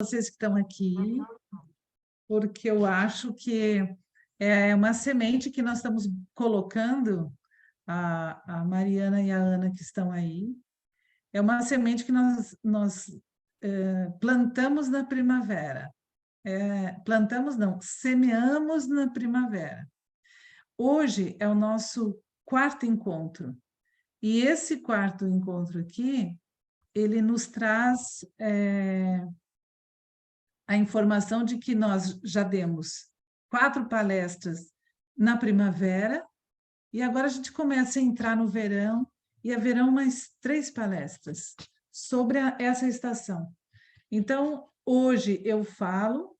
vocês que estão aqui, porque eu acho que é uma semente que nós estamos colocando, a Mariana e a Ana que estão aí, é uma semente que nós plantamos na primavera. Plantamos não, semeamos na primavera. Hoje é o nosso quarto encontro. E esse quarto encontro aqui, ele nos traz a informação de que nós já demos 4 palestras na primavera, e agora a gente começa a entrar no verão, e haverão mais 3 palestras sobre essa estação. Então, hoje eu falo,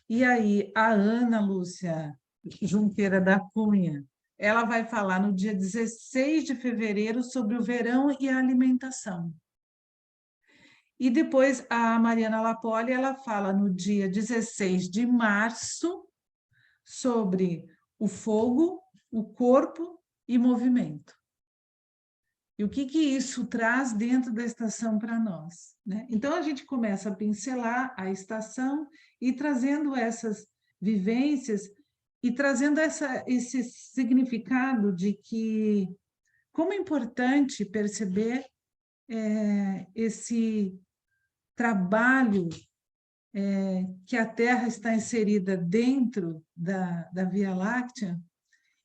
e aí a Ana Lúcia Junqueira da Cunha, ela vai falar no dia 16 de fevereiro sobre o verão e a alimentação. E depois a Mariana Lapoli, ela fala no dia 16 de março sobre o fogo, o corpo e movimento. E o que isso traz dentro da estação para nós, né? Então, a gente começa a pincelar a estação e trazendo essas vivências e trazendo esse significado de que como é importante perceber esse trabalho que a Terra está inserida dentro da Via Láctea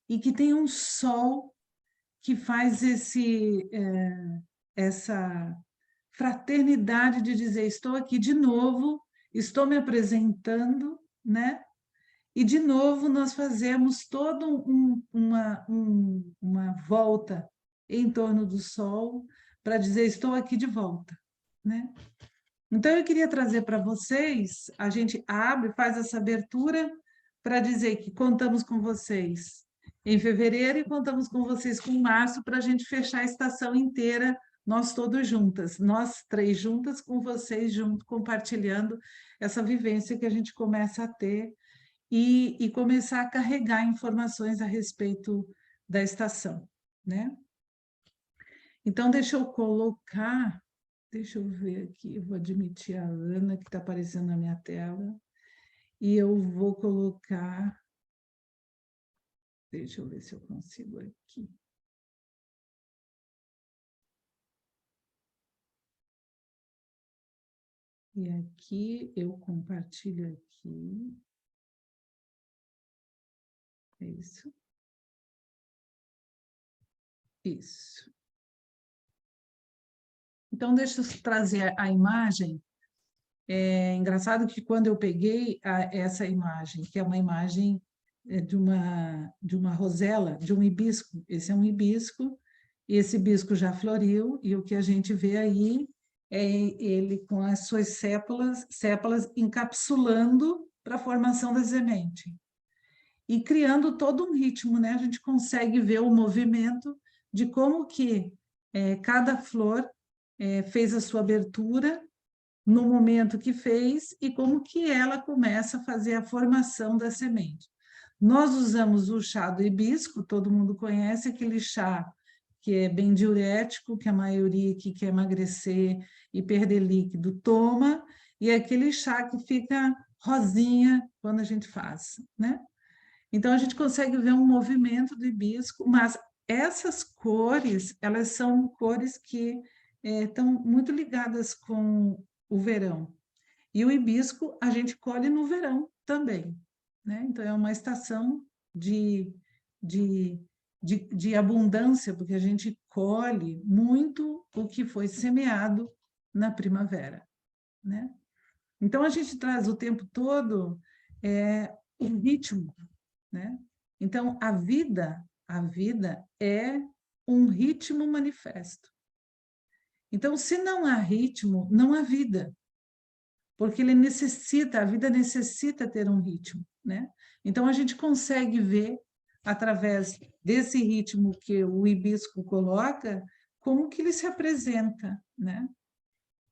e que tem um Sol que faz essa fraternidade de dizer, estou aqui de novo, estou me apresentando, né? E, de novo, nós fazemos toda uma volta em torno do Sol para dizer, estou aqui de volta, né? Então, eu queria trazer para vocês, a gente abre, faz essa abertura para dizer que contamos com vocês em fevereiro e contamos com vocês com março para a gente fechar a estação inteira, nós todos juntas, nós 3 juntas com vocês junto, compartilhando essa vivência que a gente começa a ter e começar a carregar informações a respeito da estação, né? Então, deixa eu colocar... Deixa eu ver aqui, eu vou admitir a Ana, que está aparecendo na minha tela, e eu vou colocar... Deixa eu ver se eu consigo aqui. E aqui, eu compartilho aqui. É isso? Isso. Então, deixa eu trazer a imagem. É engraçado que quando eu peguei essa imagem, que é uma imagem de uma rosela, de um hibisco, esse é um hibisco, e esse hibisco já floriu, e o que a gente vê aí é ele com as suas sépalas encapsulando para a formação da semente. E criando todo um ritmo, né? A gente consegue ver o movimento de como que cada flor fez a sua abertura no momento que fez e como que ela começa a fazer a formação da semente. Nós usamos o chá do hibisco, todo mundo conhece aquele chá que é bem diurético, que a maioria que quer emagrecer e perder líquido toma, e é aquele chá que fica rosinha quando a gente faz, né? Então, a gente consegue ver um movimento do hibisco, mas essas cores, elas são cores que estão muito ligadas com o verão. E o hibisco a gente colhe no verão também, né? Então, é uma estação de abundância, porque a gente colhe muito o que foi semeado na primavera, né? Então, a gente traz o tempo todo o ritmo, né? Então, a vida é um ritmo manifesto. Então, se não há ritmo, não há vida, porque a vida necessita ter um ritmo, né? Então, a gente consegue ver, através desse ritmo que o hibisco coloca, como que ele se apresenta, né?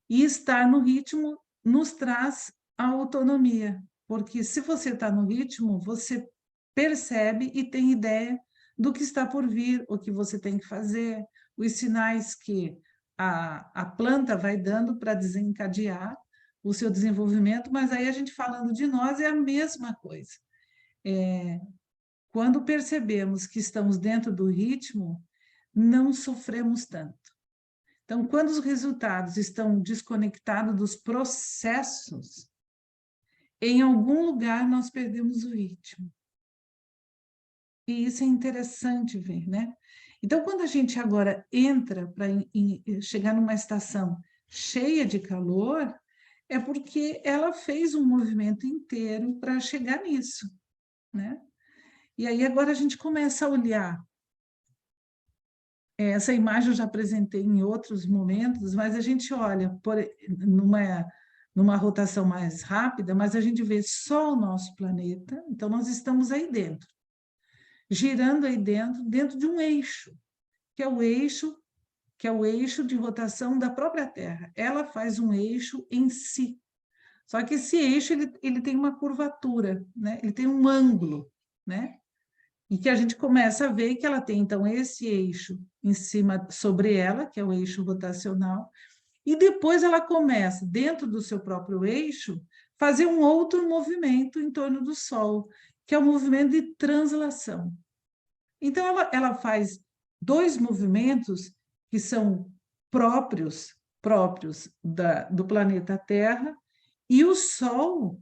E estar no ritmo nos traz a autonomia, porque se você está no ritmo, você percebe e tem ideia do que está por vir, o que você tem que fazer, os sinais que a planta vai dando para desencadear o seu desenvolvimento, mas aí a gente falando de nós é a mesma coisa. Quando percebemos que estamos dentro do ritmo, não sofremos tanto. Então, quando os resultados estão desconectados dos processos, em algum lugar nós perdemos o ritmo. E isso é interessante ver, né? Então, quando a gente agora entra para chegar numa estação cheia de calor, é porque ela fez um movimento inteiro para chegar nisso, né? E aí agora a gente começa a olhar. Essa imagem eu já apresentei em outros momentos, mas a gente olha numa rotação mais rápida, mas a gente vê só o nosso planeta, então nós estamos aí dentro, girando aí dentro de um eixo, que é o eixo de rotação da própria Terra. Ela faz um eixo em si. Só que esse eixo ele tem uma curvatura, né? Ele tem um ângulo, né? E que a gente começa a ver que ela tem, então, esse eixo em cima, sobre ela, que é o eixo rotacional, e depois ela começa, dentro do seu próprio eixo, fazer um outro movimento em torno do Sol, que é o movimento de translação. Então, ela faz dois movimentos que são próprios do planeta Terra, e o Sol,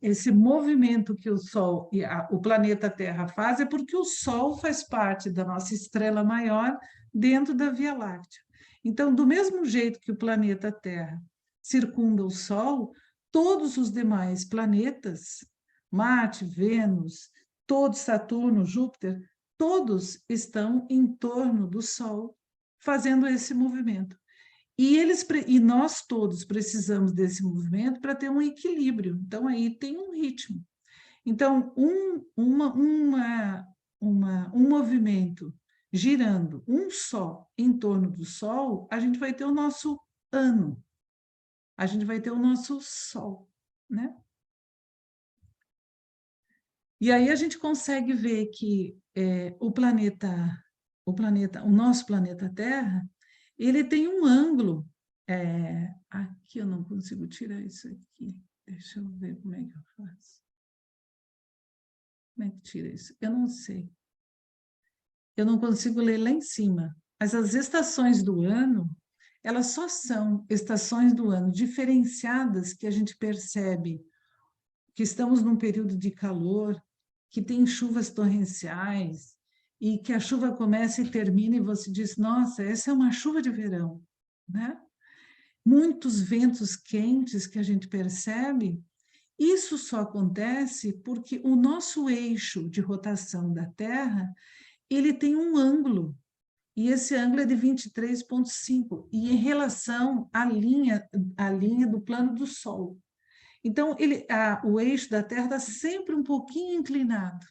esse movimento que o Sol e o planeta Terra faz é porque o Sol faz parte da nossa estrela maior dentro da Via Láctea. Então, do mesmo jeito que o planeta Terra circunda o Sol, todos os demais planetas, Marte, Vênus, todos, Saturno, Júpiter, todos estão em torno do Sol, fazendo esse movimento. E nós todos precisamos desse movimento para ter um equilíbrio. Então, aí tem um ritmo. Então, um movimento girando um só em torno do Sol, a gente vai ter o nosso ano. A gente vai ter o nosso Sol, né? E aí a gente consegue ver que o nosso planeta Terra, ele tem um ângulo. Aqui eu não consigo tirar isso aqui. Deixa eu ver como é que eu faço. Como é que tira isso? Eu não sei. Eu não consigo ler lá em cima. Mas as estações do ano, elas só são estações do ano diferenciadas que a gente percebe que estamos num período de calor, que tem chuvas torrenciais, e que a chuva começa e termina e você diz, nossa, essa é uma chuva de verão, né? Muitos ventos quentes que a gente percebe, isso só acontece porque o nosso eixo de rotação da Terra, ele tem um ângulo, e esse ângulo é de 23,5, e em relação à linha do plano do Sol. Então, o eixo da Terra está sempre um pouquinho inclinado.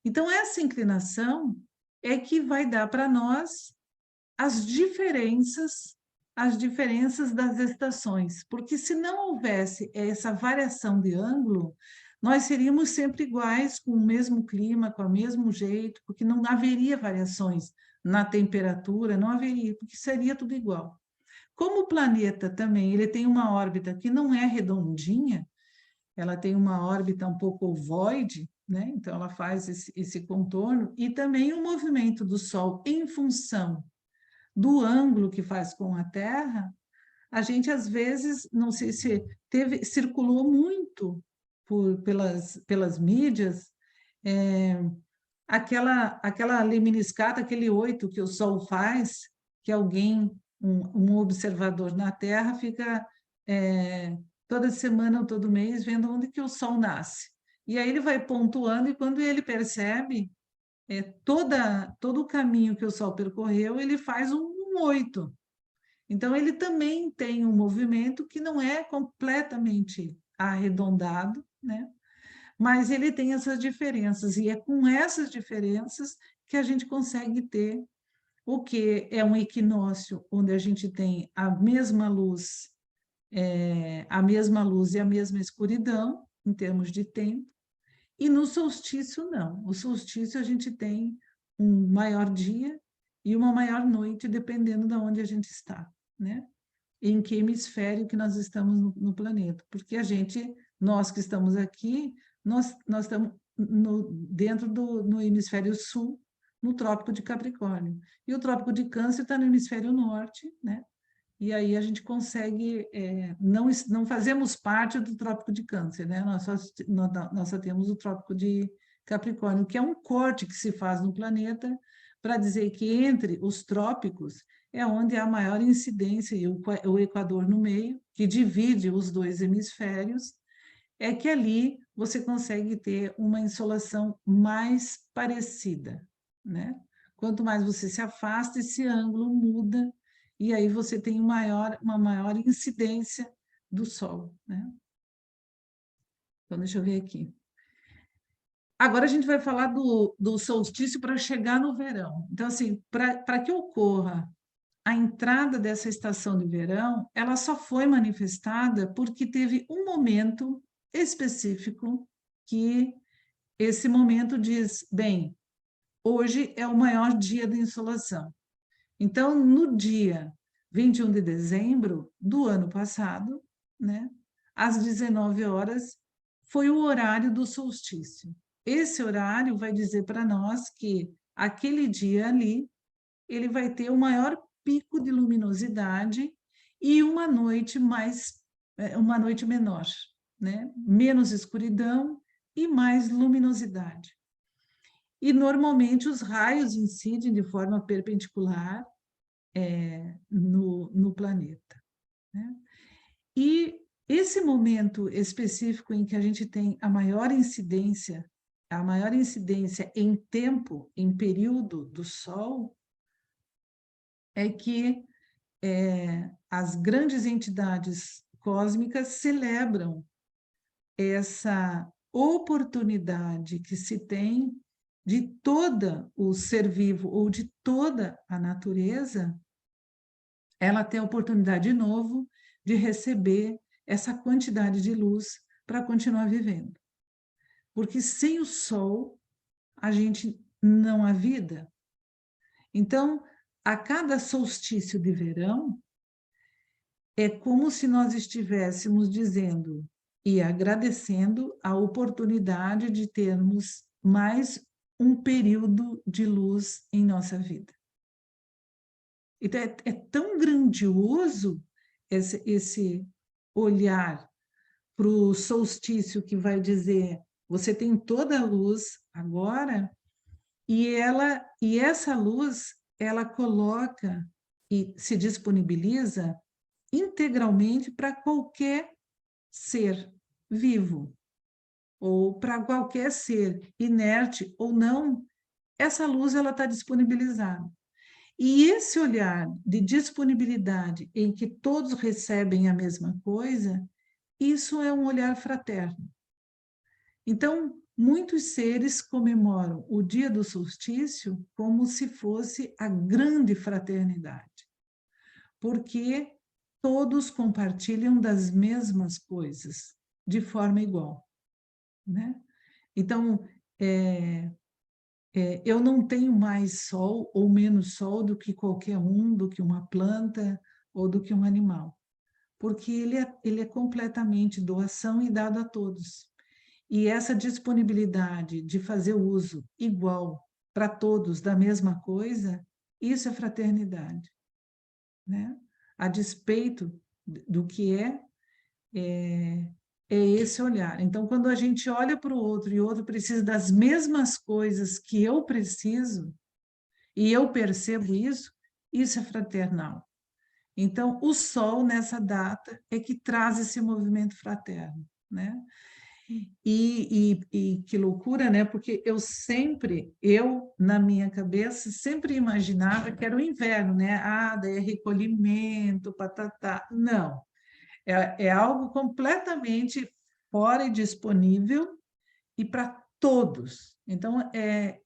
Então, essa inclinação é que vai dar para nós as diferenças das estações, porque se não houvesse essa variação de ângulo, nós seríamos sempre iguais, com o mesmo clima, com o mesmo jeito, porque não haveria variações na temperatura, não haveria, porque seria tudo igual. Como o planeta também, ele tem uma órbita que não é redondinha, ela tem uma órbita um pouco ovoide, né? Então ela faz esse contorno, e também o movimento do Sol em função do ângulo que faz com a Terra, a gente às vezes, não sei se circulou muito pelas mídias, aquela lemniscata, aquele 8 que o Sol faz, que alguém, um observador na Terra, fica toda semana ou todo mês vendo onde que o Sol nasce. E aí ele vai pontuando, e quando ele percebe todo o caminho que o Sol percorreu, ele faz um 8. Então, ele também tem um movimento que não é completamente arredondado, né? Mas ele tem essas diferenças, e é com essas diferenças que a gente consegue ter o que é um equinócio, onde a gente tem a mesma luz e a mesma escuridão, em termos de tempo, e no solstício, não. O solstício, a gente tem um maior dia e uma maior noite, dependendo de onde a gente está, né? em que hemisfério que nós estamos no planeta, porque nós que estamos aqui, nós estamos dentro no hemisfério sul, no Trópico de Capricórnio, e o Trópico de Câncer está no hemisfério norte, né? E aí a gente consegue, não fazemos parte do Trópico de Câncer, né? Nós só temos o Trópico de Capricórnio, que é um corte que se faz no planeta para dizer que entre os trópicos é onde há maior incidência, e o Equador no meio, que divide os dois hemisférios, é que ali você consegue ter uma insolação mais parecida, né? Quanto mais você se afasta, esse ângulo muda, e aí você tem uma maior incidência do Sol, né? Então, deixa eu ver aqui. Agora a gente vai falar do solstício para chegar no verão. Então, assim, para que ocorra a entrada dessa estação de verão, ela só foi manifestada porque teve um momento específico que esse momento diz, bem, hoje é o maior dia da insolação. Então, no dia 21 de dezembro do ano passado, né, às 19 horas, foi o horário do solstício. Esse horário vai dizer para nós que aquele dia ali, ele vai ter o maior pico de luminosidade e uma noite menor, né? Menos escuridão e mais luminosidade. E normalmente os raios incidem de forma perpendicular no planeta, né? E esse momento específico em que a gente tem a maior incidência em tempo, em período do Sol, é que as grandes entidades cósmicas celebram essa oportunidade que se tem de toda o ser vivo ou de toda a natureza, ela ter a oportunidade de novo de receber essa quantidade de luz para continuar vivendo. Porque sem o Sol, a gente não há vida. Então, a cada solstício de verão, é como se nós estivéssemos dizendo e agradecendo a oportunidade de termos mais um período de luz em nossa vida. Então, é tão grandioso esse olhar para o solstício que vai dizer, você tem toda a luz agora, e essa luz, ela coloca e se disponibiliza integralmente para qualquer ser vivo, ou para qualquer ser inerte ou não, essa luz ela está disponibilizada. E esse olhar de disponibilidade em que todos recebem a mesma coisa, isso é um olhar fraterno. Então, muitos seres comemoram o dia do solstício como se fosse a grande fraternidade, porque todos compartilham das mesmas coisas, de forma igual, né? Então, eu não tenho mais sol ou menos sol do que qualquer um, do que uma planta ou do que um animal, porque ele é completamente doação e dado a todos. E essa disponibilidade de fazer uso igual para todos da mesma coisa, isso é fraternidade, né? A despeito do que é esse olhar. Então, quando a gente olha para o outro e o outro precisa das mesmas coisas que eu preciso, e eu percebo isso é fraternal. Então, o Sol, nessa data, é que traz esse movimento fraterno, né? E que loucura, né? Porque na minha cabeça, sempre imaginava que era o inverno, né? Ah, daí é recolhimento, patatá. Não, é algo completamente fora e disponível e para todos. Então, é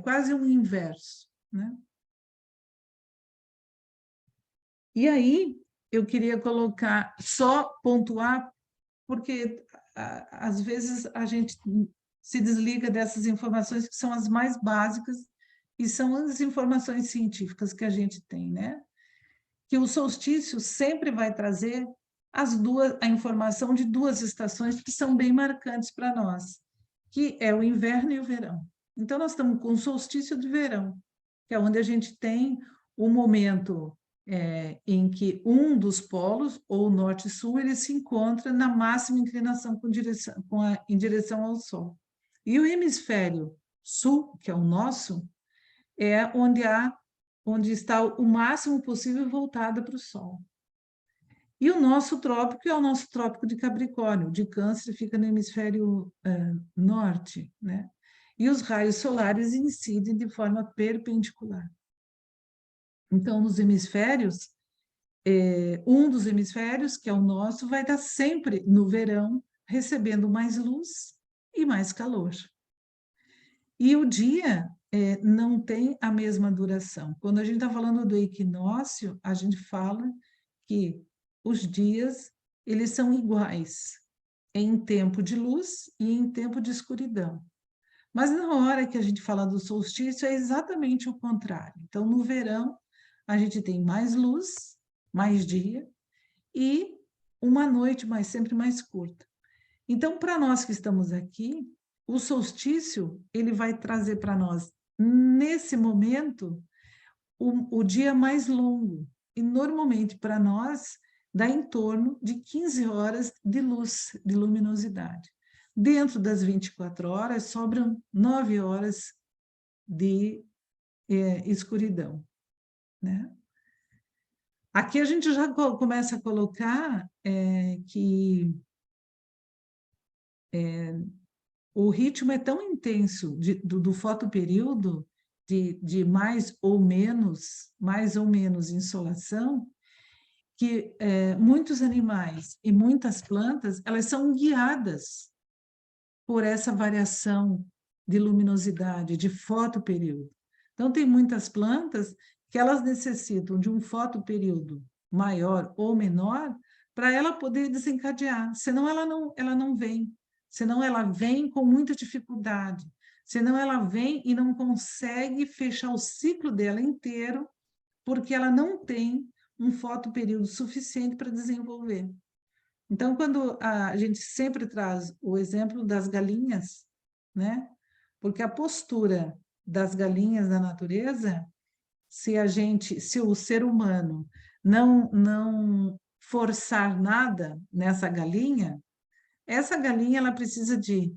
quase um inverso, né? E aí, eu queria colocar, só pontuar, porque às vezes a gente se desliga dessas informações que são as mais básicas e são as informações científicas que a gente tem, né? que o solstício sempre vai trazer a informação de duas estações que são bem marcantes para nós, que é o inverno e o verão. Então, nós estamos com o solstício de verão, que é onde a gente tem o momento em que um dos polos, ou norte e sul, ele se encontra na máxima inclinação em direção ao Sol. E o hemisfério sul, que é o nosso, é onde está o máximo possível voltado para o Sol. E o nosso trópico é o nosso trópico de Capricórnio, de Câncer fica no hemisfério norte, né? E os raios solares incidem de forma perpendicular. Então, nos hemisférios, um dos hemisférios, que é o nosso, vai estar sempre no verão, recebendo mais luz e mais calor. E o dia não tem a mesma duração. Quando a gente está falando do equinócio, a gente fala que os dias eles são iguais em tempo de luz e em tempo de escuridão. Mas na hora que a gente fala do solstício, é exatamente o contrário. Então, no verão, a gente tem mais luz, mais dia, e uma noite sempre mais curta. Então, para nós que estamos aqui, o solstício ele vai trazer para nós, nesse momento, o dia mais longo. E, normalmente, para nós, dá em torno de 15 horas de luz, de luminosidade. Dentro das 24 horas, sobram 9 horas de escuridão, né? Aqui a gente já começa a colocar que o ritmo é tão intenso do fotoperíodo, de mais ou menos insolação, que muitos animais e muitas plantas, elas são guiadas por essa variação de luminosidade, de fotoperíodo. Então, tem muitas plantas que elas necessitam de um fotoperíodo maior ou menor para ela poder desencadear, senão ela não vem, senão ela vem com muita dificuldade, senão ela vem e não consegue fechar o ciclo dela inteiro, porque ela não tem um fotoperíodo suficiente para desenvolver. Então, quando a gente sempre traz o exemplo das galinhas, né? Porque a postura das galinhas na natureza, se o ser humano não forçar nada nessa galinha, essa galinha ela precisa de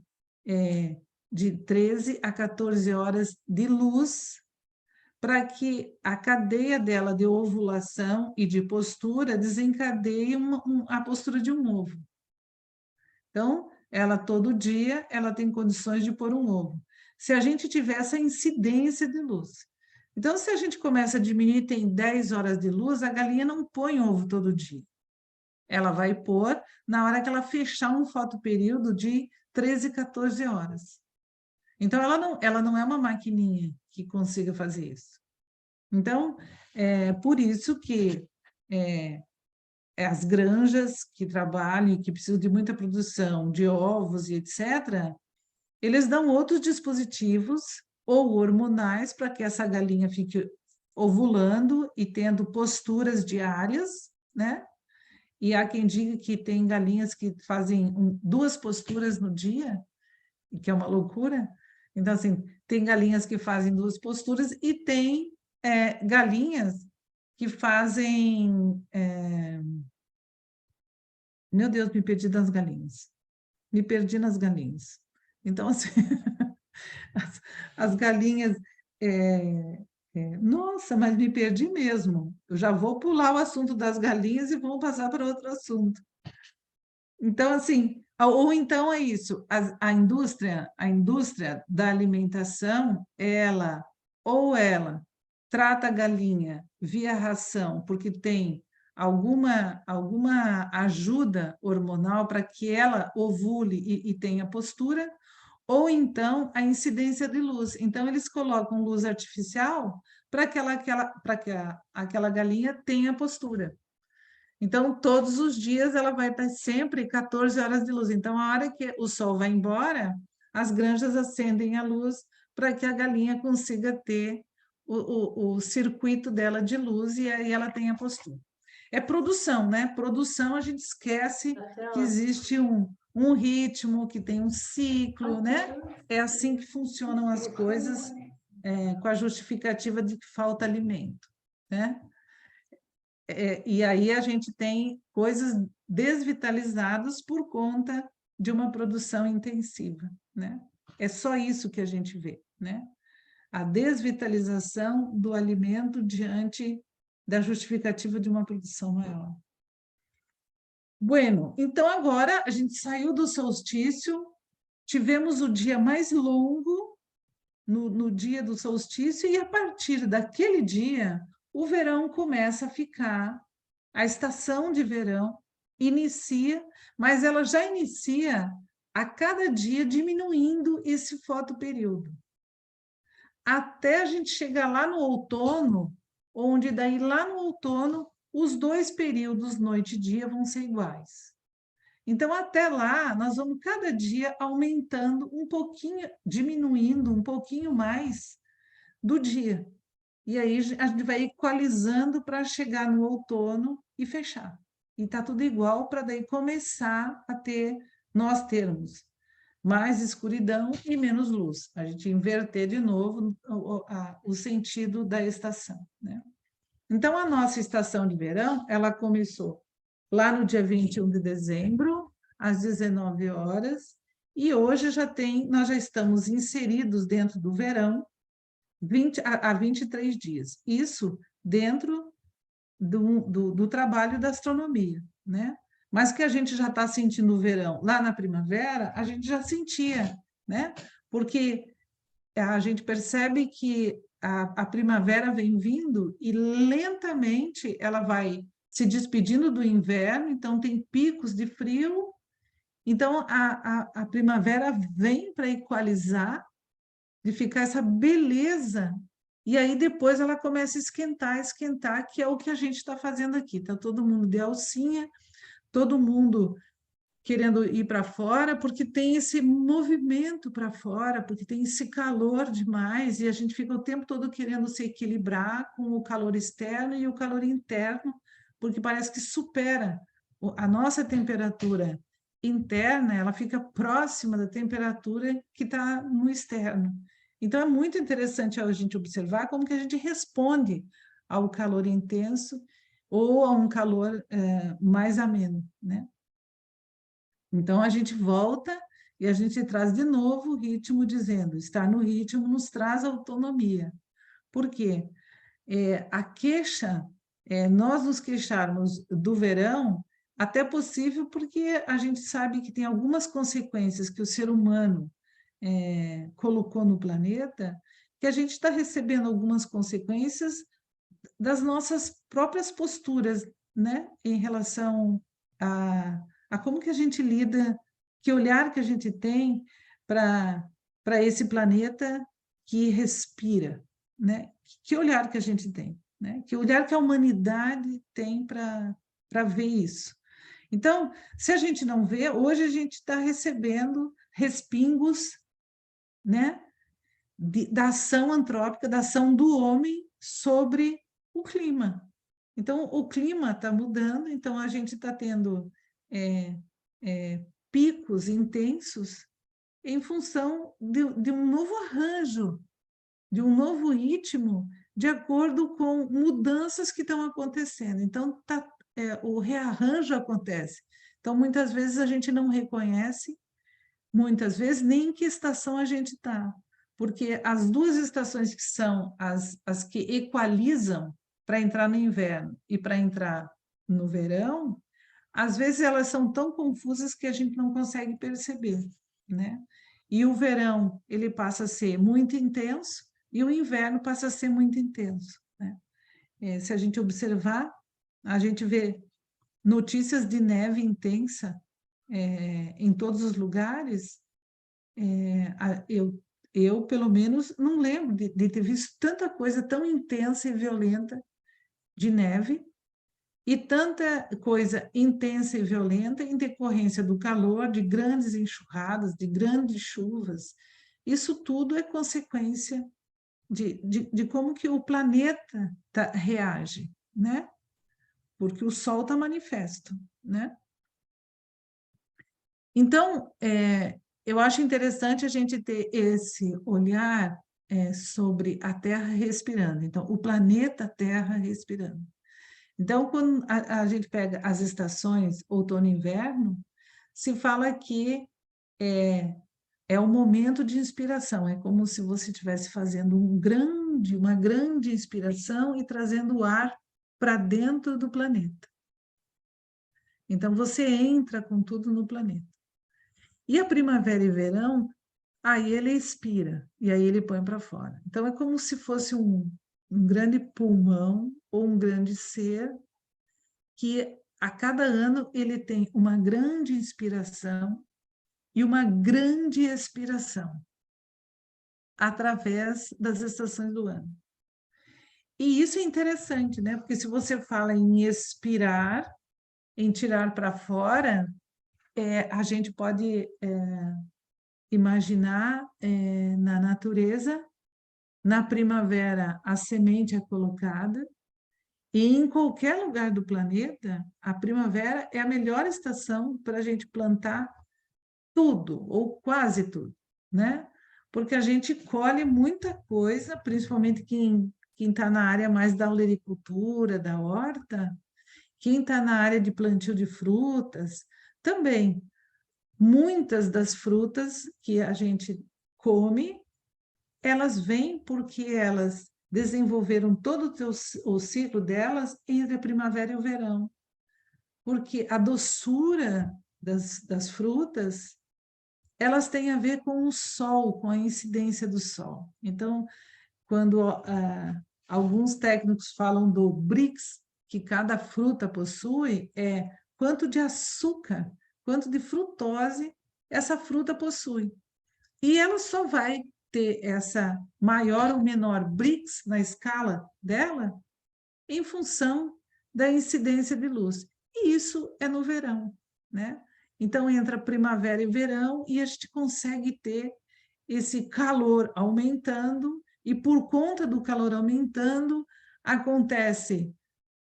13 a 14 horas de luz para que a cadeia dela de ovulação e de postura desencadeie a postura de um ovo. Então, ela todo dia ela tem condições de pôr um ovo. Se a gente tiver essa incidência de luz. Então, se a gente começa a diminuir, tem 10 horas de luz, a galinha não põe ovo todo dia. Ela vai pôr na hora que ela fechar um fotoperíodo de 13, 14 horas. Então, ela não é uma maquininha que consiga fazer isso. Então, por isso que as granjas que trabalham, que precisam de muita produção de ovos e etc., eles dão outros dispositivos ou hormonais para que essa galinha fique ovulando e tendo posturas diárias, né? E há quem diga que tem galinhas que fazem 2 posturas no dia, que é uma loucura. Então, assim, tem galinhas que fazem 2 posturas e tem galinhas que fazem... Meu Deus, me perdi das galinhas. Me perdi nas galinhas. Então, assim, as galinhas... nossa, mas me perdi mesmo. Eu já vou pular o assunto das galinhas e vamos passar para outro assunto. Então, assim, ou então é isso, a indústria da alimentação, ela trata a galinha via ração, porque tem alguma ajuda hormonal para que ela ovule e tenha postura, ou então a incidência de luz. Então, eles colocam luz artificial para que aquela galinha tenha postura. Então, todos os dias ela vai estar sempre 14 horas de luz. Então, a hora que o sol vai embora, as granjas acendem a luz para que a galinha consiga ter o circuito dela de luz e aí ela tem a postura. É produção, né? Produção, a gente esquece que existe um ritmo, que tem um ciclo, né? É assim que funcionam as coisas, com a justificativa de que falta alimento, né? E aí a gente tem coisas desvitalizadas por conta de uma produção intensiva, né? É só isso que a gente vê, né? A desvitalização do alimento diante da justificativa de uma produção maior. Bueno, então agora a gente saiu do solstício, tivemos o dia mais longo no dia do solstício, e a partir daquele dia, o verão começa a ficar, a estação de verão inicia, mas ela já inicia a cada dia diminuindo esse fotoperíodo. Até a gente chegar lá no outono, onde daí lá no outono os dois períodos, noite e dia, vão ser iguais. Então, até lá, nós vamos cada dia aumentando um pouquinho, diminuindo um pouquinho mais do dia. E aí a gente vai equalizando para chegar no outono e fechar. E está tudo igual para daí começar a ter, nós termos mais escuridão e menos luz. A gente inverter de novo o sentido da estação, né? Então, a nossa estação de verão, ela começou lá no dia 21 de dezembro, às 19 horas, e hoje nós já estamos inseridos dentro do verão há 23 dias. Isso dentro do trabalho da astronomia, né? Mas que a gente já está sentindo o verão lá na primavera, a gente já sentia, né? Porque a gente percebe que a primavera vem vindo e lentamente ela vai se despedindo do inverno, então tem picos de frio, então a primavera vem para equalizar, de ficar essa beleza, e aí depois ela começa a esquentar, que é o que a gente está fazendo aqui. Está todo mundo de alcinha, todo mundo querendo ir para fora, porque tem esse movimento para fora, porque tem esse calor demais, e a gente fica o tempo todo querendo se equilibrar com o calor externo e o calor interno, porque parece que supera a nossa temperatura interna, ela fica próxima da temperatura que está no externo. Então, é muito interessante a gente observar como que a gente responde ao calor intenso ou a um calor mais ameno, né? Então, a gente volta e a gente traz de novo o ritmo, dizendo, estar no ritmo nos traz autonomia. Por quê? A queixa, nós nos queixarmos do verão, até possível porque a gente sabe que tem algumas consequências que o ser humano colocou no planeta, que a gente está recebendo algumas consequências das nossas próprias posturas, né, em relação a como que a gente lida, que olhar que a gente tem para esse planeta que respira, né? Que olhar que a gente tem, né? Que olhar que a humanidade tem para ver isso. Então, se a gente não vê, hoje a gente está recebendo respingos, né, da ação antrópica, da ação do homem sobre o clima. Então, o clima está mudando, então a gente está tendo picos intensos em função de um novo arranjo, de um novo ritmo, de acordo com mudanças que estão acontecendo. Então, o rearranjo acontece. Então, muitas vezes a gente não reconhece, muitas vezes nem em que estação a gente está, porque as duas estações que são as que equalizam para entrar no inverno e para entrar no verão, às vezes elas são tão confusas que a gente não consegue perceber, né? E o verão, ele passa a ser muito intenso e o inverno passa a ser muito intenso, né? Se a gente observar, a gente vê notícias de neve intensa em todos os lugares. Eu, pelo menos, não lembro de ter visto tanta coisa tão intensa e violenta de neve, e tanta coisa intensa e violenta em decorrência do calor, de grandes enxurradas, de grandes chuvas. Isso tudo é consequência de como que o planeta reage, né? Porque o Sol está manifesto, né? Então, eu acho interessante a gente ter esse olhar sobre a Terra respirando. Então, o planeta Terra respirando. Então, quando a gente pega as estações outono e inverno, se fala que é um momento de inspiração, é como se você estivesse fazendo uma grande inspiração e trazendo o ar para dentro do planeta. Então, você entra com tudo no planeta. E a primavera e verão, aí ele expira, e aí ele põe para fora. Então, é como se fosse um grande pulmão ou um grande ser que a cada ano ele tem uma grande inspiração e uma grande expiração através das estações do ano. E isso é interessante, né? Porque se você fala em expirar, em tirar para fora, a gente pode imaginar na natureza, na primavera a semente é colocada, e em qualquer lugar do planeta, a primavera é a melhor estação para a gente plantar tudo, ou quase tudo, né? Porque a gente colhe muita coisa, principalmente quem está na área mais da olericultura, da horta, quem está na área de plantio de frutas, também. Muitas das frutas que a gente come, elas vêm porque elas desenvolveram todo o ciclo delas entre a primavera e o verão. Porque a doçura das frutas, elas têm a ver com o sol, com a incidência do sol. Então, quando alguns técnicos falam do BRICS, que cada fruta possui, é quanto de açúcar, quanto de frutose essa fruta possui. E ela só vai ter essa maior ou menor BRICS na escala dela em função da incidência de luz. E isso é no verão, né? Então entra primavera e verão e a gente consegue ter esse calor aumentando e por conta do calor aumentando acontece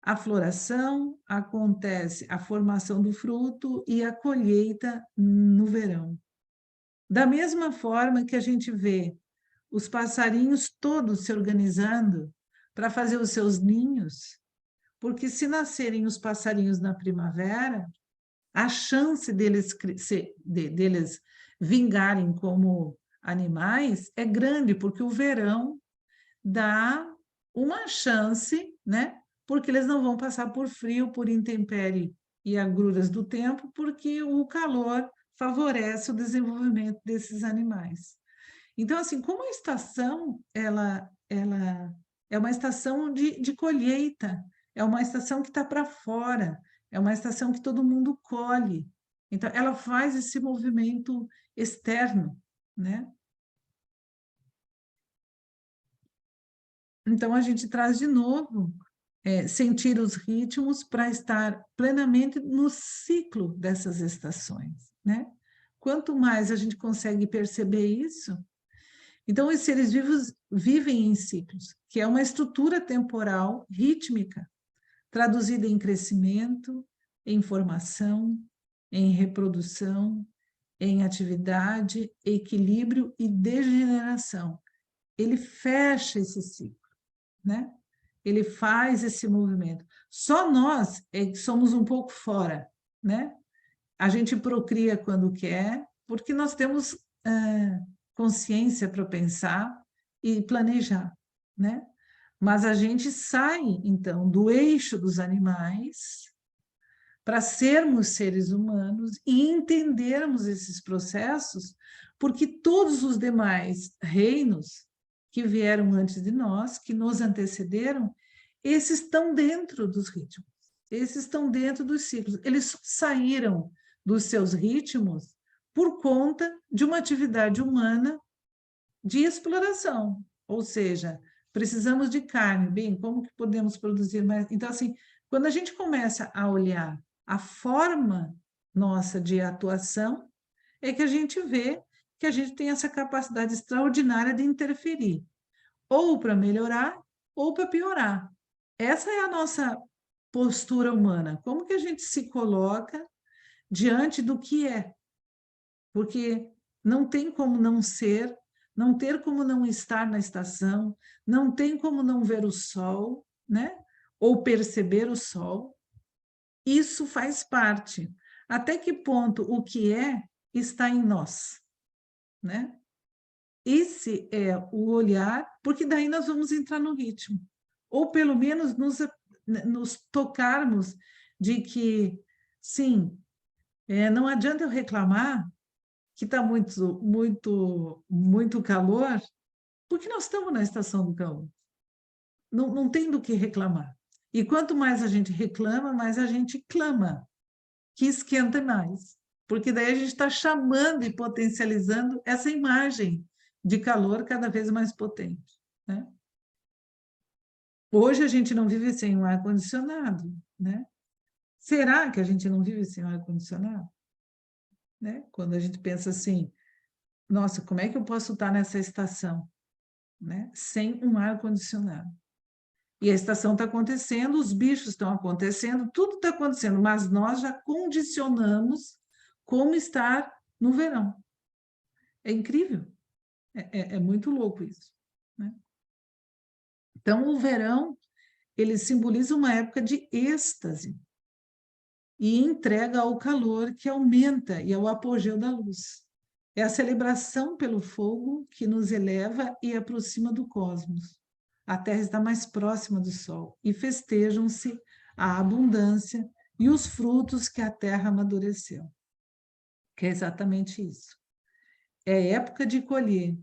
a floração, acontece a formação do fruto e a colheita no verão. Da mesma forma que a gente vê os passarinhos todos se organizando para fazer os seus ninhos, porque se nascerem os passarinhos na primavera, a chance deles vingarem como animais é grande, porque o verão dá uma chance, né? Porque eles não vão passar por frio, por intempérie e agruras do tempo, porque o calor favorece o desenvolvimento desses animais. Então, assim, como a estação, ela é uma estação de colheita, é uma estação que está para fora, é uma estação que todo mundo colhe. Então, ela faz esse movimento externo, né? Então, a gente traz de novo sentir os ritmos para estar plenamente no ciclo dessas estações, né? Quanto mais a gente consegue perceber isso, então os seres vivos vivem em ciclos, que é uma estrutura temporal rítmica, traduzida em crescimento, em formação, em reprodução, em atividade, equilíbrio e degeneração. Ele fecha esse ciclo, né? Ele faz esse movimento. Só nós é que somos um pouco fora, né? A gente procria quando quer, porque nós temos consciência para pensar e planejar, né? Mas a gente sai, então, do eixo dos animais para sermos seres humanos e entendermos esses processos, porque todos os demais reinos que vieram antes de nós, que nos antecederam, esses estão dentro dos ritmos, esses estão dentro dos ciclos. Eles saíram dos seus ritmos por conta de uma atividade humana de exploração, ou seja, precisamos de carne, bem, como que podemos produzir mais? Então, assim, quando a gente começa a olhar a forma nossa de atuação, é que a gente vê que a gente tem essa capacidade extraordinária de interferir, ou para melhorar ou para piorar. Essa é a nossa postura humana. Como que a gente se coloca diante do que é? Porque não tem como não ser, não ter como não estar na estação, não tem como não ver o sol, né? Ou perceber o sol. Isso faz parte. Até que ponto o que é está em nós, né? Esse é o olhar, porque daí nós vamos entrar no ritmo. Ou pelo menos nos tocarmos de que, sim, não adianta eu reclamar que está muito calor, porque nós estamos na estação do calor. Não tem do que reclamar. E quanto mais a gente reclama, mais a gente clama, que esquenta mais. Porque daí a gente está chamando e potencializando essa imagem de calor cada vez mais potente, né? Hoje a gente não vive sem um ar-condicionado, né? Será que a gente não vive sem um ar-condicionado? Né? Quando a gente pensa assim, nossa, como é que eu posso estar nessa estação, né? Sem um ar-condicionado? E a estação está acontecendo, os bichos estão acontecendo, tudo está acontecendo, mas nós já condicionamos como estar no verão. É incrível, é muito louco isso, né? Então, o verão, ele simboliza uma época de êxtase e entrega ao calor que aumenta e ao apogeu da luz. É a celebração pelo fogo que nos eleva e aproxima do cosmos. A Terra está mais próxima do Sol e festejam-se a abundância e os frutos que a Terra amadureceu. Que é exatamente isso. É época de colher,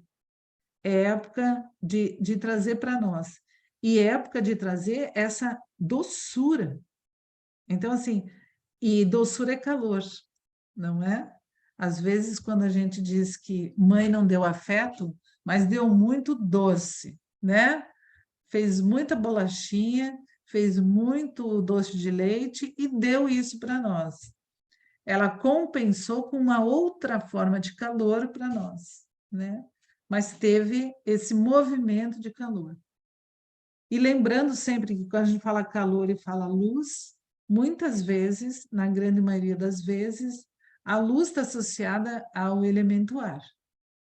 é época de trazer para nós, e é época de trazer essa doçura. Então, assim, e doçura é calor, não é? Às vezes, quando a gente diz que mãe não deu afeto, mas deu muito doce, né? Fez muita bolachinha, fez muito doce de leite e deu isso para nós. Ela compensou com uma outra forma de calor para nós, né? Mas teve esse movimento de calor. E lembrando sempre que quando a gente fala calor e fala luz, muitas vezes, na grande maioria das vezes, a luz está associada ao elemento ar,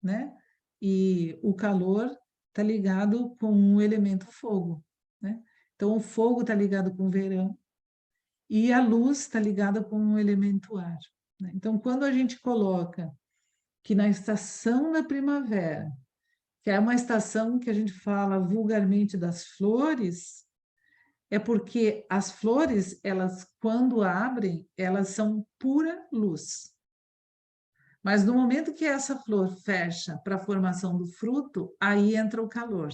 né? E o calor está ligado com o elemento fogo, né? Então, o fogo está ligado com o verão e a luz está ligada com o elemento ar, né? Então, quando a gente coloca que na estação da primavera, que é uma estação que a gente fala vulgarmente das flores, é porque as flores, elas, quando abrem, elas são pura luz. Mas no momento que essa flor fecha para a formação do fruto, aí entra o calor.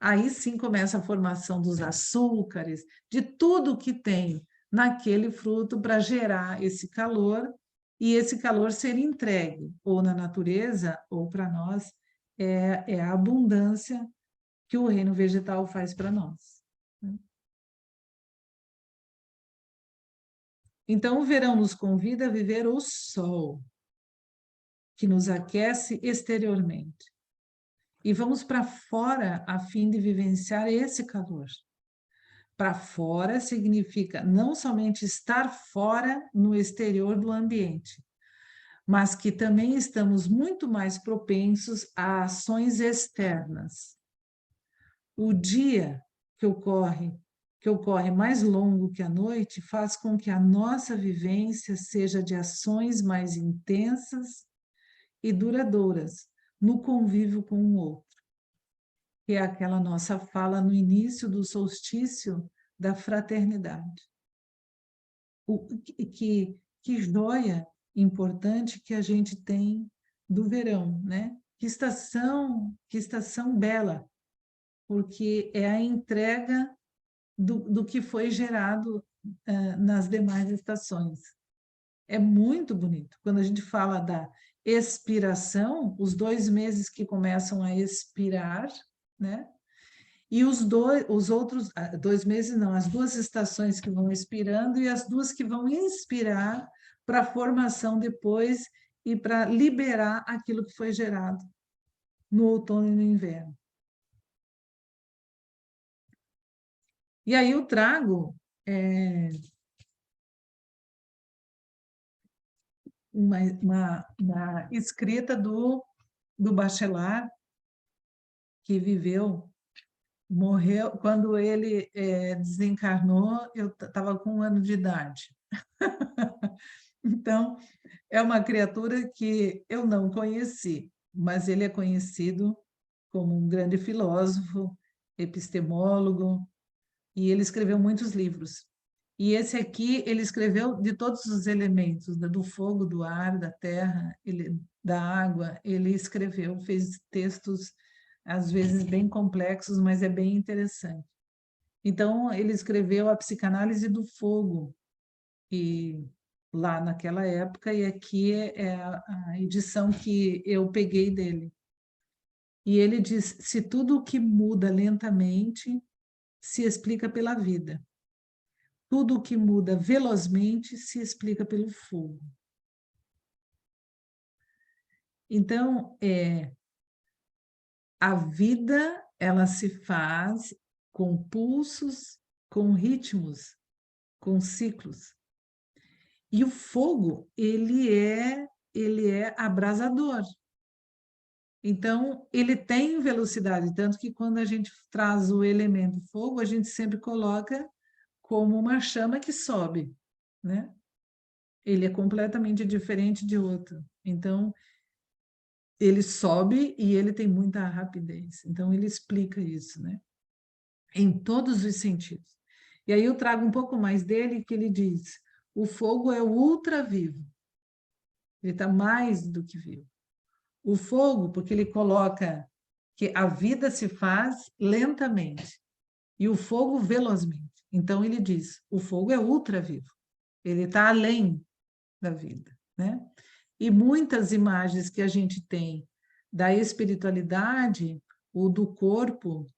Aí sim começa a formação dos açúcares, de tudo que tem naquele fruto para gerar esse calor e esse calor ser entregue, ou na natureza, ou para nós, é a abundância que o reino vegetal faz para nós. Então, o verão nos convida a viver o sol, que nos aquece exteriormente. E vamos para fora a fim de vivenciar esse calor. Para fora significa não somente estar fora no exterior do ambiente, mas que também estamos muito mais propensos a ações externas. O dia que ocorre mais longo que a noite, faz com que a nossa vivência seja de ações mais intensas e duradouras no convívio com o outro. Que é aquela nossa fala no início do solstício da fraternidade. Que joia importante que a gente tem do verão, né? Que estação bela, porque é a entrega do que foi gerado nas demais estações. É muito bonito. Quando a gente fala da expiração, os 2 meses que começam a expirar, né? E os outros 2 meses não, as 2 estações que vão expirando e as 2 que vão inspirar para a formação depois e para liberar aquilo que foi gerado no outono e no inverno. E aí eu trago uma escrita do Bachelard, que morreu, quando ele desencarnou, eu estava com 1 ano de idade. Então, é uma criatura que eu não conheci, mas ele é conhecido como um grande filósofo, epistemólogo, e ele escreveu muitos livros. E esse aqui, ele escreveu de todos os elementos, do fogo, do ar, da terra, da água, ele escreveu, fez textos, às vezes, bem complexos, mas é bem interessante. Então, ele escreveu a psicanálise do fogo, e lá naquela época, e aqui é a edição que eu peguei dele. E ele diz: se tudo o que muda lentamente se explica pela vida, tudo o que muda velozmente se explica pelo fogo. Então, a vida, ela se faz com pulsos, com ritmos, com ciclos. E o fogo, ele é abrasador. Então, ele tem velocidade, tanto que quando a gente traz o elemento fogo, a gente sempre coloca como uma chama que sobe, né? Ele é completamente diferente de outro. Então, ele sobe e ele tem muita rapidez. Então, ele explica isso, né? Em todos os sentidos. E aí eu trago um pouco mais dele, que ele diz: o fogo é o ultra-vivo. Ele está mais do que vivo. O fogo, porque ele coloca que a vida se faz lentamente e o fogo velozmente. Então, ele diz: o fogo é ultra-vivo. Ele está além da vida, né? E muitas imagens que a gente tem da espiritualidade, o do corpo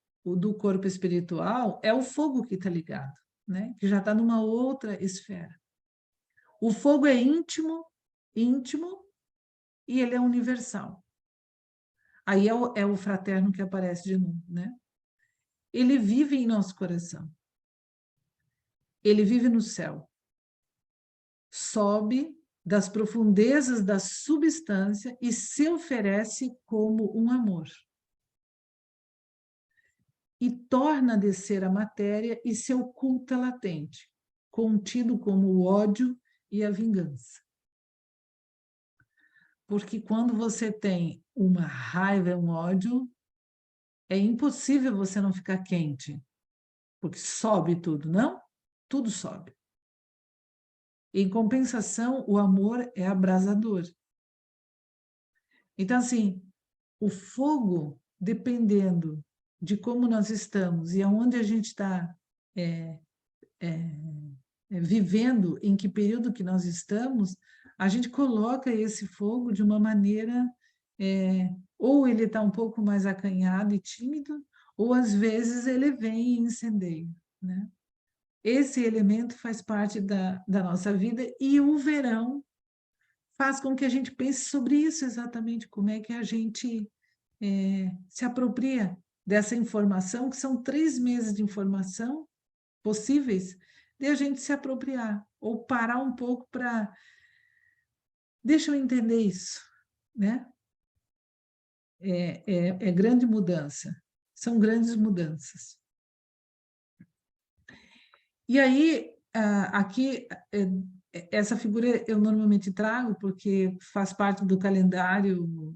espiritual, é o fogo que está ligado, né? Que já está numa outra esfera. O fogo é íntimo, íntimo, e ele é universal. Aí é o fraterno que aparece de novo, né? Ele vive em nosso coração. Ele vive no céu. Sobe das profundezas da substância e se oferece como um amor. E torna a descer a matéria e se oculta latente, contido como o ódio e a vingança. Porque quando você tem uma raiva, um ódio, é impossível você não ficar quente, porque sobe tudo, não? Tudo sobe. Em compensação, o amor é abrasador. Então, assim, o fogo, dependendo de como nós estamos e aonde a gente está vivendo, em que período que nós estamos, a gente coloca esse fogo de uma maneira, ou ele está um pouco mais acanhado e tímido, ou às vezes ele vem e incendeia, né? Esse elemento faz parte da nossa vida, e o verão faz com que a gente pense sobre isso exatamente, como é que a gente se apropria dessa informação, que são 3 meses de informação possíveis, de a gente se apropriar, ou parar um pouco para... Deixa eu entender isso, né? É grande mudança, são grandes mudanças. E aí, aqui, essa figura eu normalmente trago porque faz parte do calendário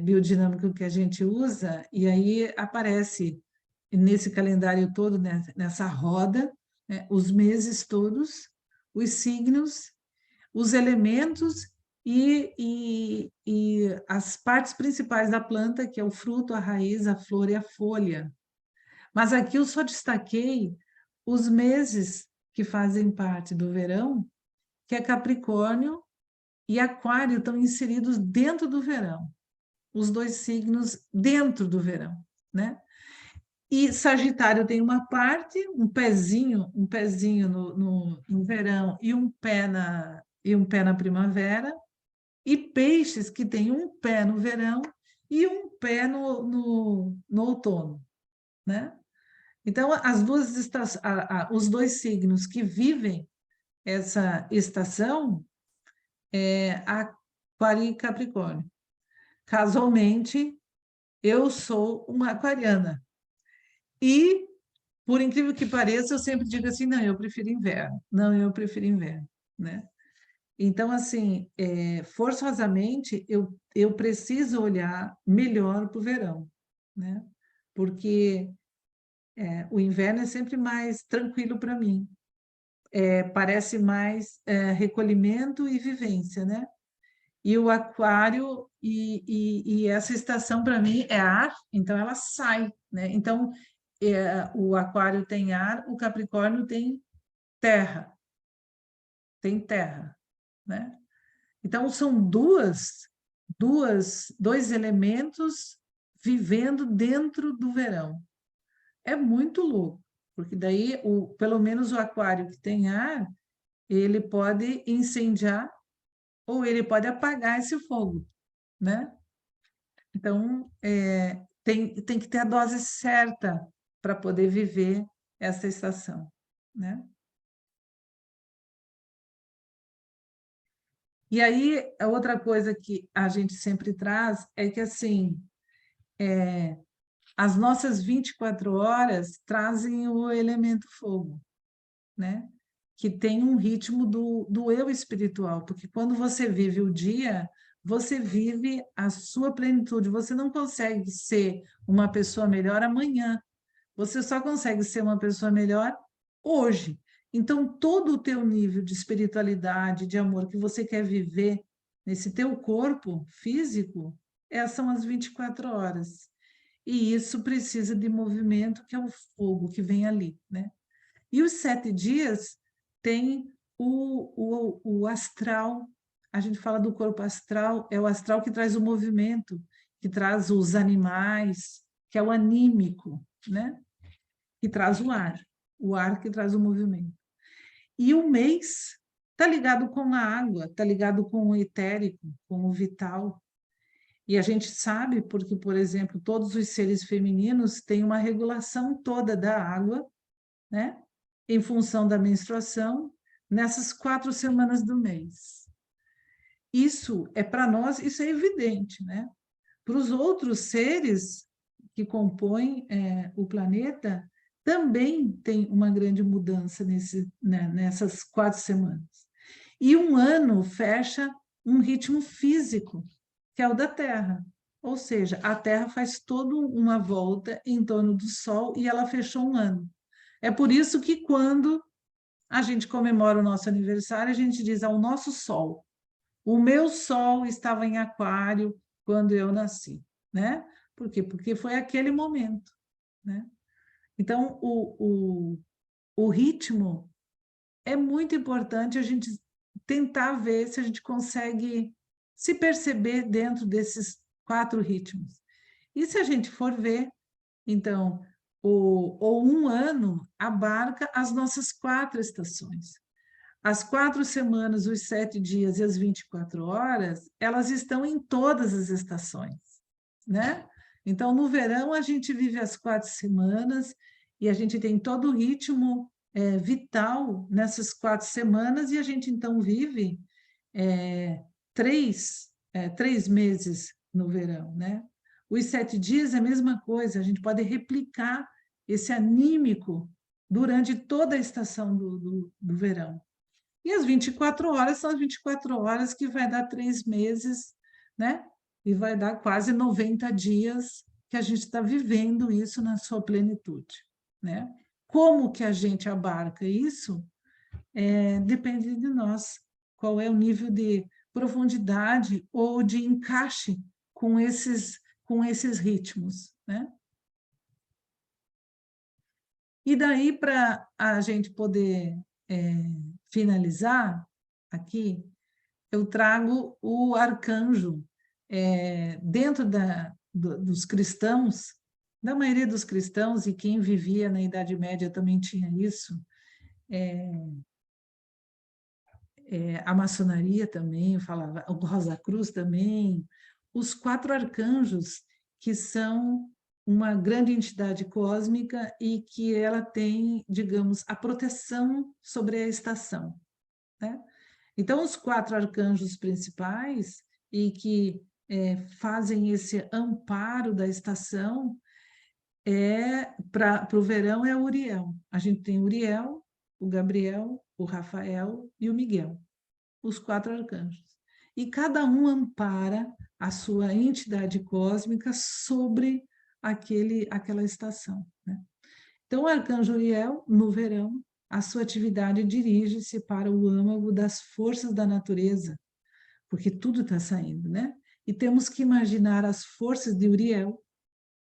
biodinâmico que a gente usa, e aí aparece nesse calendário todo, né, nessa roda, né, os meses todos, os signos, os elementos e as partes principais da planta, que é o fruto, a raiz, a flor e a folha. Mas aqui eu só destaquei os meses que fazem parte do verão, que é Capricórnio e Aquário estão inseridos dentro do verão, os 2 signos dentro do verão, né? E Sagitário tem uma parte, um pezinho no verão e um pé na primavera, e Peixes, que tem um pé no verão e um pé no outono, né? Então, os dois signos que vivem essa estação é Aquário e Capricórnio. Casualmente, eu sou uma aquariana. E, por incrível que pareça, eu sempre digo assim, não, eu prefiro inverno. Não, eu prefiro inverno, né? Então, assim, forçosamente, eu preciso olhar melhor para o verão, né? Porque o inverno é sempre mais tranquilo para mim. Parece mais recolhimento e vivência, né? E o aquário, e essa estação para mim é ar, então ela sai, né? Então, o aquário tem ar, o capricórnio terra, tem terra, né? Então, são dois elementos vivendo dentro do verão. É muito louco, porque daí, pelo menos o aquário que tem ar, ele pode incendiar ou ele pode apagar esse fogo, né? Então, tem que ter a dose certa para poder viver essa estação, né? E aí, a outra coisa que a gente sempre traz é que, assim, as nossas 24 horas trazem o elemento fogo, né? Que tem um ritmo do eu espiritual, porque quando você vive o dia, você vive a sua plenitude, você não consegue ser uma pessoa melhor amanhã, você só consegue ser uma pessoa melhor hoje. Então, todo o teu nível de espiritualidade, de amor que você quer viver nesse teu corpo físico, essas são as 24 horas. E isso precisa de movimento, que é o fogo que vem ali, né? E os 7 dias tem o astral. A gente fala do corpo astral, é o astral que traz o movimento, que traz os animais, que é o anímico, né? Que traz o ar que traz o movimento. E o mês está ligado com a água, está ligado com o etérico, com o vital. E a gente sabe porque, por exemplo, todos os seres femininos têm uma regulação toda da água, né? Em função da menstruação, nessas 4 semanas do mês. Isso é para nós, isso é evidente, né? Para os outros seres que compõem o planeta, também tem uma grande mudança nessas 4 semanas. E um ano fecha um ritmo físico, que é o da Terra. Ou seja, a Terra faz toda uma volta em torno do Sol e ela fechou um ano. É por isso que quando a gente comemora o nosso aniversário, a gente diz ao nosso Sol. O meu Sol estava em Aquário quando eu nasci, né? Por quê? Porque foi aquele momento, né? Então, o ritmo é muito importante a gente tentar ver se a gente consegue se perceber dentro desses 4 ritmos. E se a gente for ver, então, ou um ano abarca as nossas 4 estações. As 4 semanas, os 7 dias e as 24 horas, elas estão em todas as estações, né? Então, no verão, a gente vive as 4 semanas e a gente tem todo o ritmo vital nessas 4 semanas e a gente, então, vive é, 3 meses no verão, né? Os 7 dias é a mesma coisa, a gente pode replicar esse anímico durante toda a estação do verão. E as 24 horas são as 24 horas que vai dar 3 meses, né? E vai dar quase 90 dias que a gente está vivendo isso na sua plenitude, né? Como que a gente abarca isso? Depende de nós. Qual é o nível de profundidade ou de encaixe com esses ritmos, né? E daí, para a gente poder finalizar aqui, eu trago o arcanjo dentro dos cristãos, da maioria dos cristãos, e quem vivia na Idade Média também tinha isso, a maçonaria também, falava, o Rosa Cruz também, os 4 arcanjos, que são uma grande entidade cósmica e que ela tem, digamos, a proteção sobre a estação, né? Então, os 4 arcanjos principais e que fazem esse amparo da estação para o verão é o Uriel. A gente tem o Uriel, o Gabriel, o Rafael e o Miguel, os 4 arcanjos. E cada um ampara a sua entidade cósmica sobre aquela estação, né? Então, o arcanjo Uriel, no verão, a sua atividade dirige-se para o âmago das forças da natureza, porque tudo está saindo, né? E temos que imaginar as forças de Uriel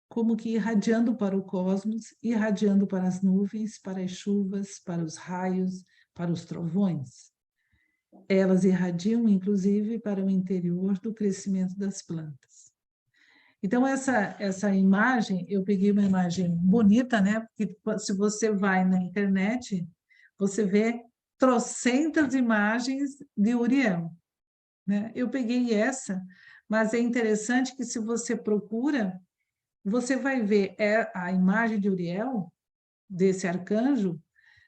como que irradiando para o cosmos, irradiando para as nuvens, para as chuvas, para os raios, para os trovões. Elas irradiam, inclusive, para o interior do crescimento das plantas. Então, essa imagem, eu peguei uma imagem bonita, né? Porque se você vai na internet, você vê trocentas imagens de Uriel, né? Eu peguei essa, mas é interessante que se você procura, você vai ver a imagem de Uriel, desse arcanjo,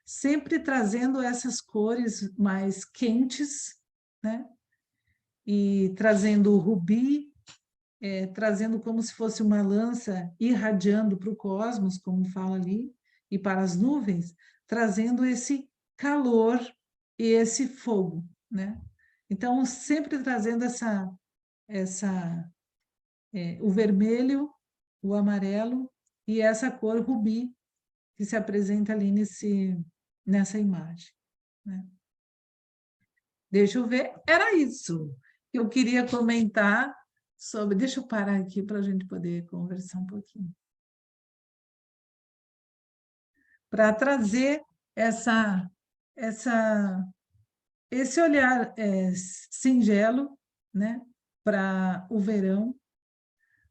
sempre trazendo essas cores mais quentes, né? E trazendo o rubi, trazendo como se fosse uma lança irradiando para o cosmos, como fala ali, e para as nuvens, trazendo esse calor e esse fogo, né? Então, sempre trazendo o vermelho, o amarelo e essa cor rubi que se apresenta ali nessa imagem, né? Deixa eu ver, era isso que eu queria comentar sobre... Deixa eu parar aqui para a gente poder conversar um pouquinho. Para trazer esse olhar singelo, né, para o verão,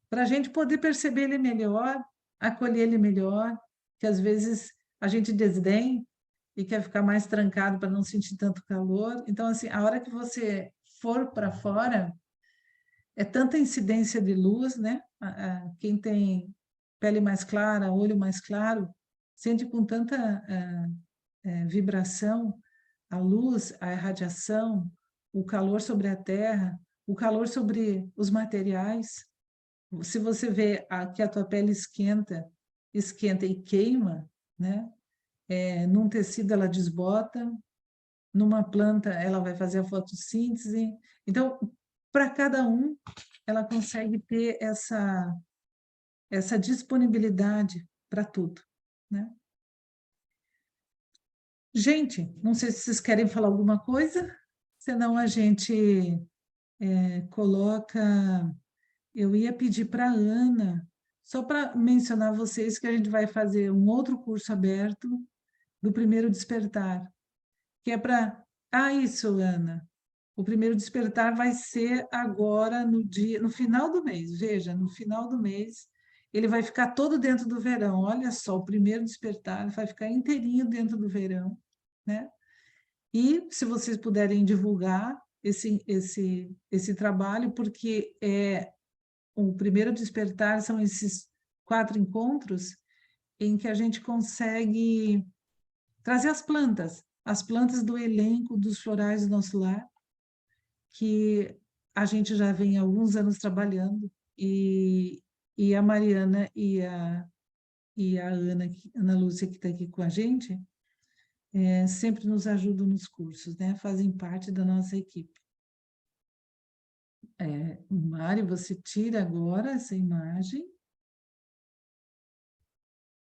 para a gente poder perceber ele melhor, acolher ele melhor, que às vezes a gente desdém e quer ficar mais trancado para não sentir tanto calor. Então, assim, a hora que você for para fora, é tanta incidência de luz, né? Quem tem pele mais clara, olho mais claro, sente com tanta vibração a luz, a irradiação, o calor sobre a terra, o calor sobre os materiais. Se você vê que a tua pele esquenta e queima, né? Num tecido ela desbota, numa planta ela vai fazer a fotossíntese. Então, para cada um, ela consegue ter essa disponibilidade para tudo, né? Gente, não sei se vocês querem falar alguma coisa, senão a gente coloca... Eu ia pedir para a Ana, só para mencionar a vocês que a gente vai fazer um outro curso aberto do Primeiro Despertar, que é para... isso, Ana. O Primeiro Despertar vai ser agora no final do mês. Veja, no final do mês, ele vai ficar todo dentro do verão. Olha só, o Primeiro Despertar vai ficar inteirinho dentro do verão, né? E se vocês puderem divulgar esse trabalho, porque o Primeiro Despertar são esses 4 encontros em que a gente consegue trazer as plantas do elenco dos florais do nosso lar, que a gente já vem há alguns anos trabalhando, e a Mariana e a Ana Lúcia, que está aqui com a gente, sempre nos ajudam nos cursos, né? Fazem parte da nossa equipe. Mari, você tira agora essa imagem.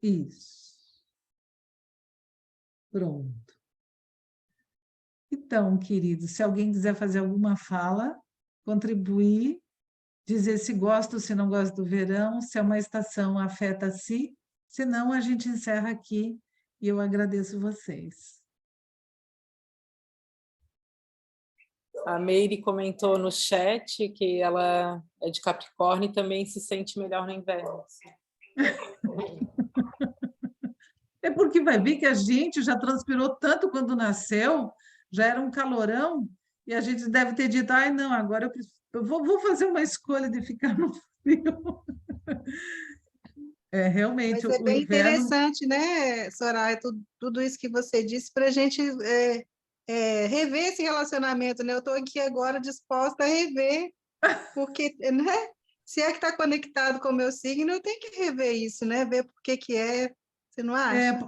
Isso. Pronto. Então, querido, se alguém quiser fazer alguma fala, contribuir, dizer se gosta ou se não gosta do verão, se é uma estação afeta a si, senão a gente encerra aqui e eu agradeço vocês. A Meire comentou no chat que ela é de Capricórnio e também se sente melhor no inverno. É porque vai ver que a gente já transpirou tanto quando nasceu, já era um calorão, e a gente deve ter dito, ai, não, agora eu vou fazer uma escolha de ficar no frio. realmente, Mas é o bem inverno... interessante, né, Soraya, tudo isso que você disse, para a gente rever esse relacionamento, né? Eu estou aqui agora disposta a rever, porque, né? Se é que está conectado com o meu signo, eu tenho que rever isso, né? Ver por que que é, você não acha?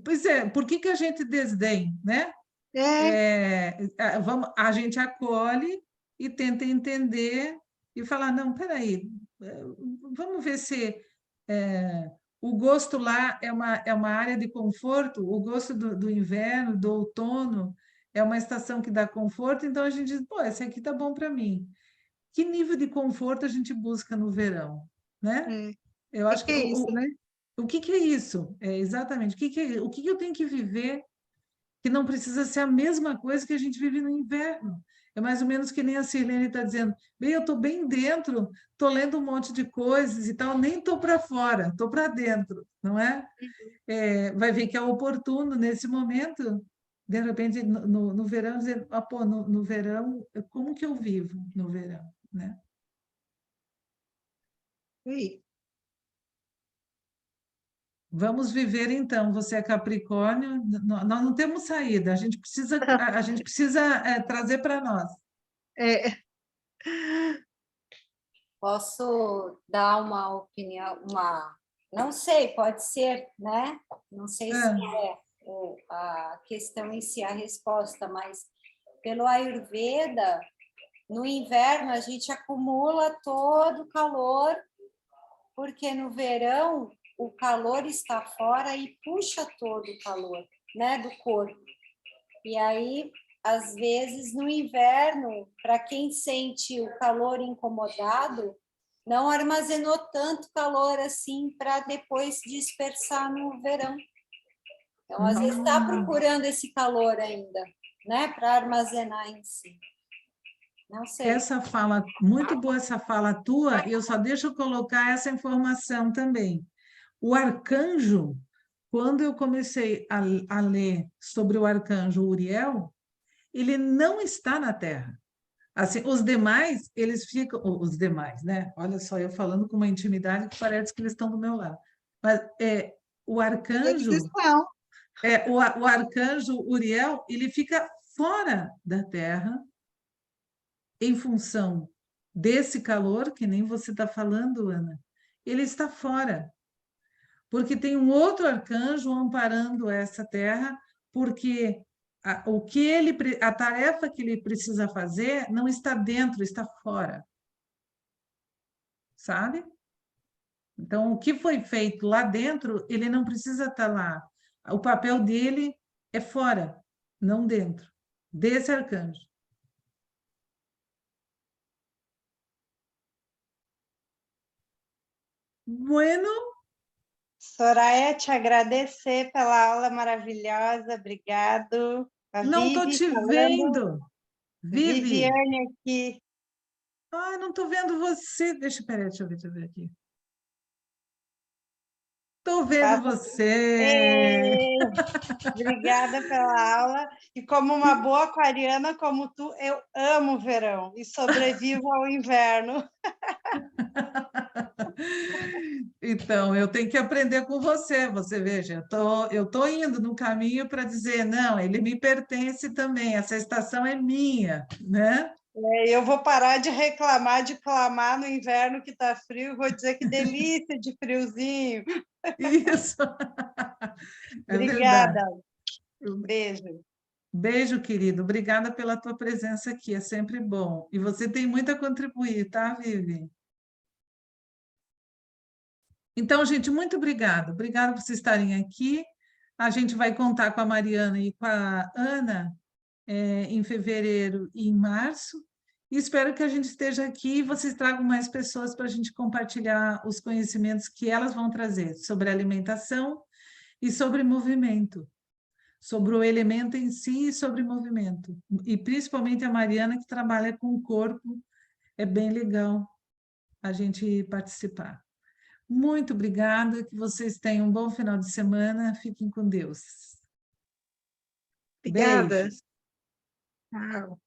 Pois é, por que que a gente desdém, né? É, A gente acolhe e tenta entender e falar, não, peraí, vamos ver se o gosto lá é uma área de conforto, o gosto do inverno, do outono, é uma estação que dá conforto, então a gente diz, pô, esse aqui tá bom para mim. Que nível de conforto a gente busca no verão, né? é. Eu O acho que que é isso, né? o que que é isso? Exatamente, o que que eu tenho que viver que não precisa ser a mesma coisa que a gente vive no inverno. É mais ou menos que nem a Sirlene está dizendo, bem, eu estou bem dentro, estou lendo um monte de coisas e tal, nem estou para fora, estou para dentro, não é? Vai ver que é oportuno nesse momento, de repente, no verão, dizer, pô, no verão, como que eu vivo no verão, né? Ui. Vamos viver então. Você é Capricórnio, nós não temos saída. A gente precisa trazer para nós. É, Posso dar uma opinião, não sei, pode ser, né? Não sei se É. a questão em si, a resposta, mas pelo Ayurveda, no inverno a gente acumula todo o calor, porque no verão o calor está fora e puxa todo o calor, né, do corpo. E aí, às vezes, no inverno, para quem sente o calor incomodado, não armazenou tanto calor assim para depois dispersar no verão. Então, às vezes, está procurando esse calor ainda, né, para armazenar em si. Não sei. Muito boa essa fala tua, e eu só deixo eu colocar essa informação também. O arcanjo, quando eu comecei a ler sobre o arcanjo Uriel, ele não está na Terra. Assim, os demais, eles ficam, os demais, né? Olha só, eu falando com uma intimidade que parece que eles estão do meu lado. Mas o eles arcanjo, estão. o arcanjo Uriel, ele fica fora da Terra em função desse calor, que nem você está falando, Ana. Ele está fora, porque tem um outro arcanjo amparando essa Terra, porque a tarefa que ele precisa fazer não está dentro, está fora. Sabe? Então, o que foi feito lá dentro, ele não precisa estar lá. O papel dele é fora, não dentro, desse arcanjo. Bueno, Soraya, te agradecer pela aula maravilhosa, obrigado. A não estou Vivi te falando, vendo. Vivi. Viviane aqui. Ah, não estou vendo você. Peraí, deixa eu ver aqui. Estou vendo Passa... você. Ei, obrigada pela aula. E como uma boa aquariana como tu, eu amo o verão e sobrevivo ao inverno. Então, eu tenho que aprender com você. Você veja, eu tô indo no caminho para dizer, não, ele me pertence também, essa estação é minha, né? Eu vou parar de reclamar, de clamar no inverno que está frio, vou dizer que delícia de friozinho. Isso, é verdade. Obrigada. Beijo. Beijo, querido. Obrigada pela tua presença aqui, é sempre bom. E você tem muito a contribuir, tá, Vivi? Então, gente, muito obrigada. Obrigada por vocês estarem aqui. A gente vai contar com a Mariana e com a Ana em fevereiro e em março. E espero que a gente esteja aqui e vocês tragam mais pessoas para a gente compartilhar os conhecimentos que elas vão trazer sobre alimentação e sobre movimento, sobre o elemento em si e sobre movimento. E principalmente a Mariana, que trabalha com o corpo, é bem legal a gente participar. Muito obrigada, que vocês tenham um bom final de semana, fiquem com Deus. Obrigada. Beijos. Tchau.